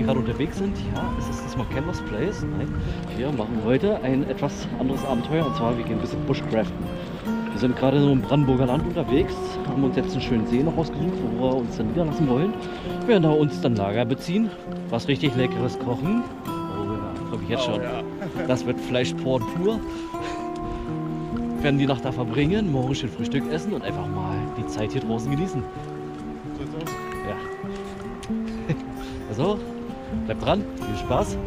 gerade unterwegs sind. Ja, es ist diesmal Campers Place. Nein, wir machen heute ein etwas anderes Abenteuer. Und zwar, wir gehen ein bisschen Bushcraften. Wir sind gerade so im Brandenburger Land unterwegs, haben uns jetzt einen schönen See noch ausgesucht, wo wir uns dann niederlassen wollen. Wir werden da uns dann Lager beziehen, was richtig Leckeres kochen. Oh ja, freue mich jetzt schon. Ja. Das wird Fleischporn pur. Wir werden die Nacht da verbringen, morgen schön Frühstück essen und einfach mal die Zeit hier draußen genießen. So sieht's aus. Ja. Also, bleibt dran, viel Spaß.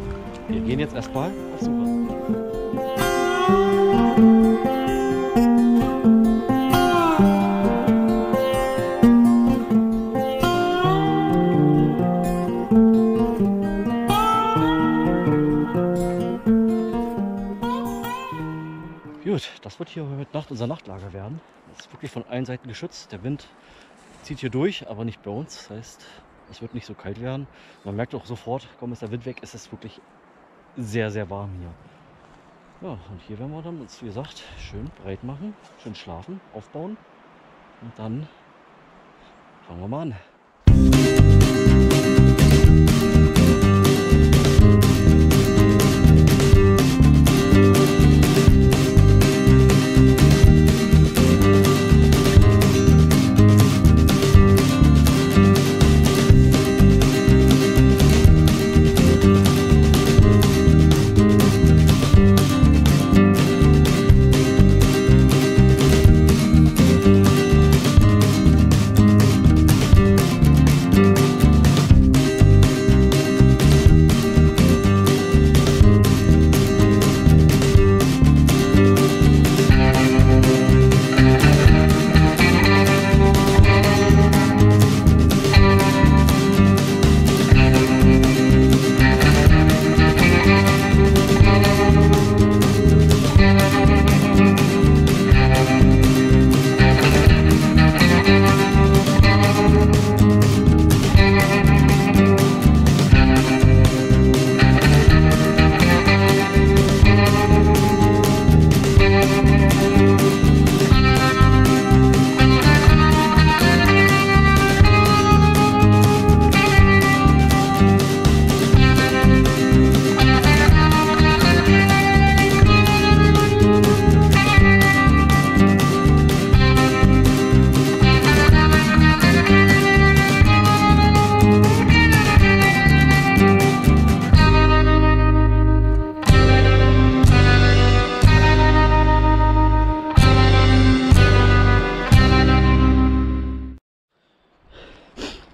Wir gehen jetzt erstmal auf Suche. Gut, das wird hier heute Nacht unser Nachtlager werden. Es ist wirklich von allen Seiten geschützt. Der Wind zieht hier durch, aber nicht bei uns. Das heißt, es wird nicht so kalt werden. Man merkt auch sofort, kaum ist der Wind weg, ist es wirklich sehr, sehr warm hier. Ja, und hier werden wir dann uns, wie gesagt, schön breit machen, schön schlafen, aufbauen. Und dann fangen wir mal an.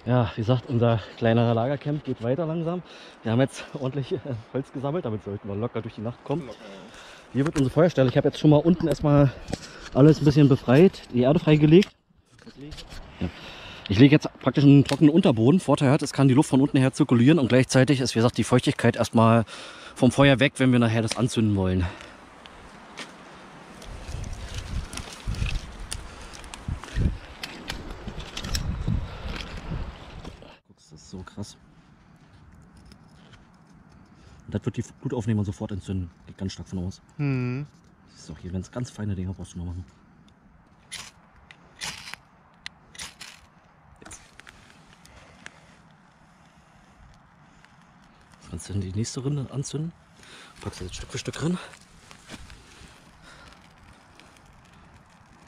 Ja, wie gesagt, unser kleinerer Lagercamp geht weiter langsam. Wir haben jetzt ordentlich Holz gesammelt, damit sollten wir locker durch die Nacht kommen. Hier wird unsere Feuerstelle. Ich habe jetzt schon mal unten erstmal alles ein bisschen befreit, die Erde freigelegt. Ja. Ich lege jetzt praktisch einen trockenen Unterboden. Vorteil hat, es kann die Luft von unten her zirkulieren und gleichzeitig ist, wie gesagt, die Feuchtigkeit erstmal vom Feuer weg, wenn wir nachher das anzünden wollen. Das ist so krass. Und das wird die Glut aufnehmen und sofort entzünden. Geht ganz stark von aus. Das ist auch hier ganz feine Dinger, brauchst du noch machen. Jetzt kannst du dann die nächste Rinde anzünden. Packst du jetzt Stück für Stück rein.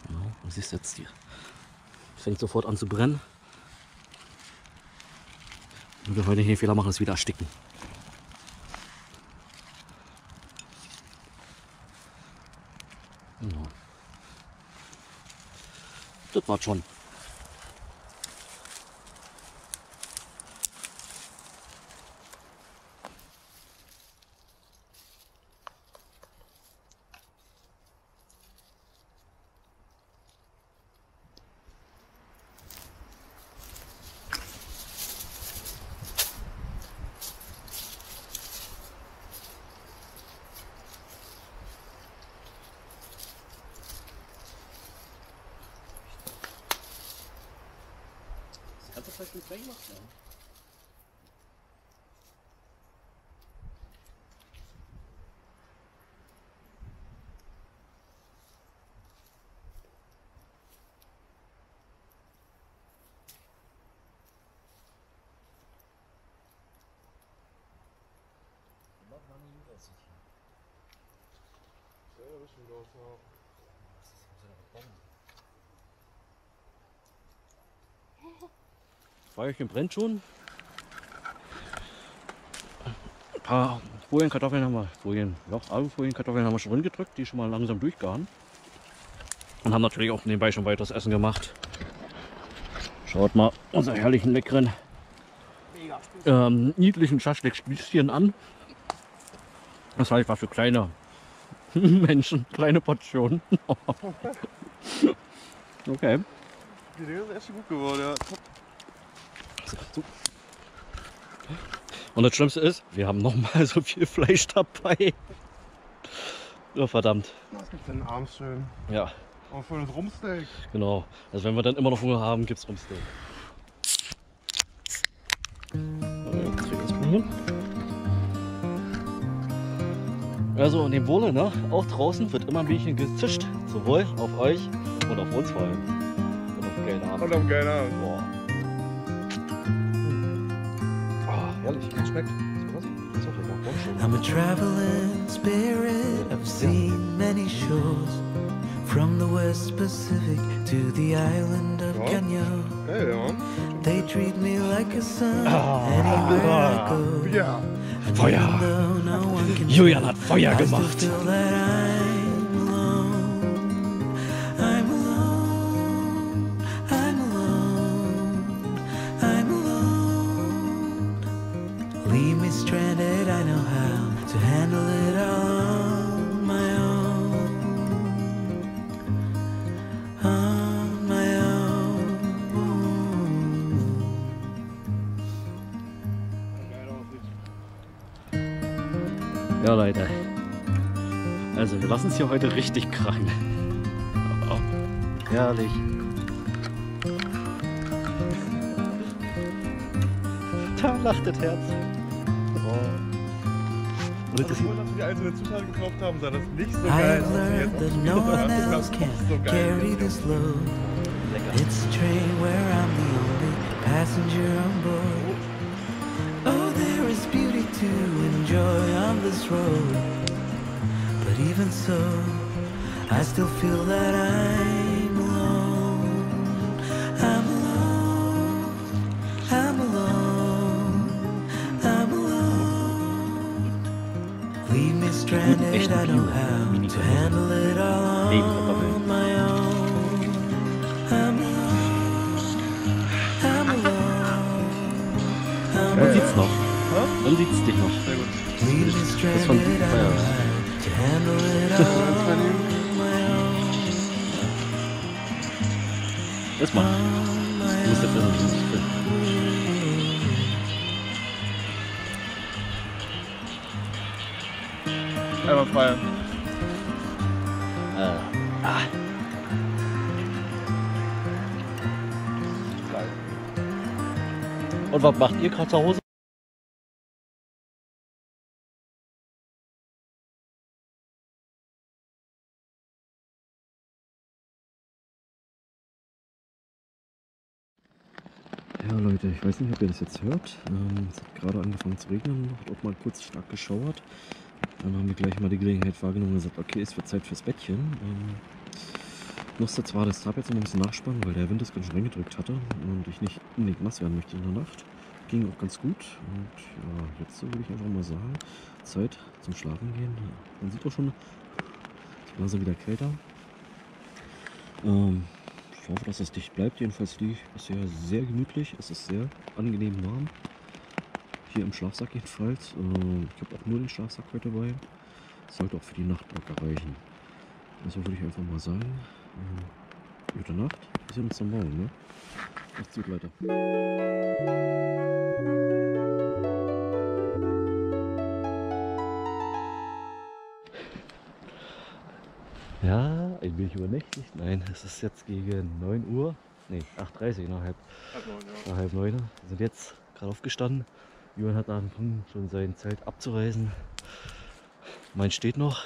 Genau, du siehst jetzt, die fängt sofort an zu brennen. Und wir heute nicht den Fehler machen, es wieder ersticken. Genau. Das war's schon. Kannst du vielleicht mit gleich machen? Ja. aussieht hier. Ja, das stimmt aus, ja. Das ist so eine Baum. Feuerchen brennt schon. Ein paar Folienkartoffeln haben wir, Alufolienkartoffeln haben wir schon drin gedrückt, die schon mal langsam durchgaren. Und haben natürlich auch nebenbei schon weiteres Essen gemacht. Schaut mal unseren herrlichen, leckeren, niedlichen Schaschlik-Spießchen an. Das heißt, was für kleine Menschen, kleine Portionen. Okay. Die Dinger sind echt gut geworden, ja. Top. So. Und das Schlimmste ist, wir haben noch mal so viel Fleisch dabei. Oh, verdammt. Was gibt's denn abends schön? Ja, Auch für das Rumsteak. genau. Also wenn wir dann immer noch Hunger haben, gibt es Rumsteak. Also in dem Wohle, ne? Auch draußen wird immer ein bisschen gezischt. Sowohl auf euch und auf uns vor allem. Und auf geilen Abend. Und am geilen Abend. Boah. Oh, herrlich. Schmeckt. I'm a traveling spirit, I've seen many shores. From the West Pacific to the island of Kenya. Geil, ja. They treat me like a son anywhere I go. Ja. And Feuer. even though no one can Julian hat Feuer I still gemacht. feel that I'm alone. I'm alone. I'm alone. I'm alone. Leave me stranded, I know how to handle it all on my own. On my own. Ja, Leute. Also, wir lassen es hier heute richtig krachen. Oh, herrlich. Da lacht das Herz. Oh. Und das ist Obwohl, dass wir die einzelnen Zutaten gekauft haben, sah das nicht so geil I've aus. learned that no one else can carry this load. lecker. It's a train where I'm the only passenger on board. Oh, there is beauty to enjoy on this road. But even so, I still feel that I'm alone. I'm alone. I'm alone. I'm alone. Leave me stranded, I know how to handle it all on my own. I'm alone. I'm alone. I'm Man sieht's noch. Hä? Man sieht's dich noch. Sehr gut. Leave me von stranded, I know Feuer. how to handle it all on my own. Erstmal. Du musst jetzt essen. Einmal feiern. Geil. Und was macht ihr gerade zu Hause? Ja Leute, ich weiß nicht, ob ihr das jetzt hört. Es hat gerade angefangen zu regnen, hat auch mal kurz stark geschauert. Dann haben wir gleich mal die Gelegenheit wahrgenommen und gesagt, okay, es wird Zeit fürs Bettchen. Musste zwar das Tab jetzt noch ein bisschen nachspannen, weil der Wind es ganz schön reingedrückt hatte und ich nicht unbedingt nass werden möchte in der Nacht. Ging auch ganz gut und ja, jetzt würde ich einfach mal sagen, Zeit zum Schlafen gehen. Man sieht auch schon, es wird langsam wieder kälter. Ich hoffe, dass es dicht bleibt. Jedenfalls liege ich bisher sehr gemütlich. Es ist sehr angenehm warm. Hier im Schlafsack jedenfalls. Ich habe auch nur den Schlafsack heute dabei. Das sollte auch für die Nacht locker reichen. Also würde ich einfach mal sagen, gute Nacht. Wir sehen uns dann morgen. Ne? Macht's gut, Leute. Ja, ein wenig übernächtigt. Nein, es ist jetzt gegen 9 Uhr. Ne, 8:30 Uhr, nach halb 9. Wir sind jetzt gerade aufgestanden. Johann hat angefangen, schon sein Zelt abzureißen. Mein steht noch.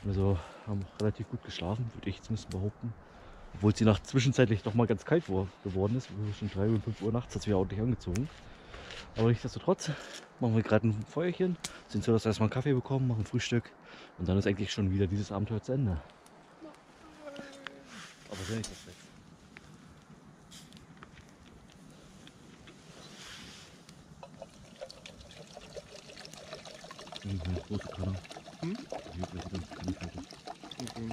Also haben relativ gut geschlafen, würde ich zumindest behaupten. Obwohl es die Nacht zwischenzeitlich doch mal ganz kalt geworden ist. Zwischen 3 und 5 Uhr nachts hat es wieder ordentlich angezogen. Aber nichtsdestotrotz machen wir gerade ein Feuerchen, sind so, dass wir erstmal einen Kaffee bekommen, machen Frühstück und dann ist eigentlich schon wieder dieses Abenteuer zu Ende. Aber sehr nicht das Letzte. Große Kanne. Hm? Hier ist die ganze Kanne fertig. Okay.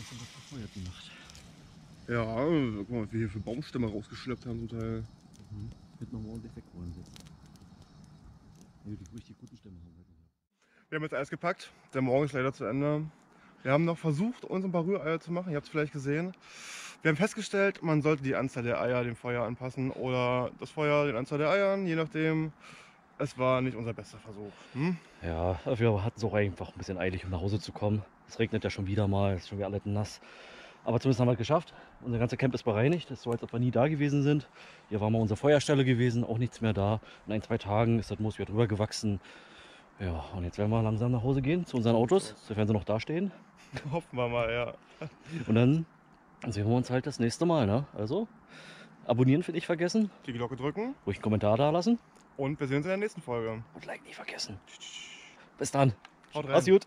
Was haben wir verfeuert gemacht? Ja, guck mal, was wir hier für Baumstämme rausgeschleppt haben zum Teil. Hätten wir mal ordentlich wegräumen jetzt. Wenn wir die richtig guten Stämme haben. Wir haben jetzt alles gepackt. Der Morgen ist leider zu Ende. Wir haben noch versucht, uns ein paar Rühreier zu machen. Ihr habt es vielleicht gesehen. Wir haben festgestellt, man sollte die Anzahl der Eier dem Feuer anpassen oder das Feuer den Anzahl der Eiern, je nachdem. Es war nicht unser bester Versuch. Ja, wir hatten es auch einfach ein bisschen eilig, um nach Hause zu kommen. Es regnet ja schon wieder mal, es ist schon wieder alles nass. Aber zumindest haben wir es geschafft. Unser ganzer Camp ist bereinigt. Es ist so, als ob wir nie da gewesen sind. Hier war mal unsere Feuerstelle gewesen, auch nichts mehr da. In 1, 2 Tagen ist das Moos wieder drüber gewachsen. Ja, und jetzt werden wir langsam nach Hause gehen zu unseren Autos, sofern sie noch da stehen. Hoffen wir mal, ja. Und dann sehen wir uns halt das nächste Mal. Ne? Also, abonnieren nicht vergessen, Die Glocke drücken ruhig einen Kommentar da lassen und wir sehen uns in der nächsten Folge. und Like nicht vergessen. Bis dann. Haut rein. Mach's gut.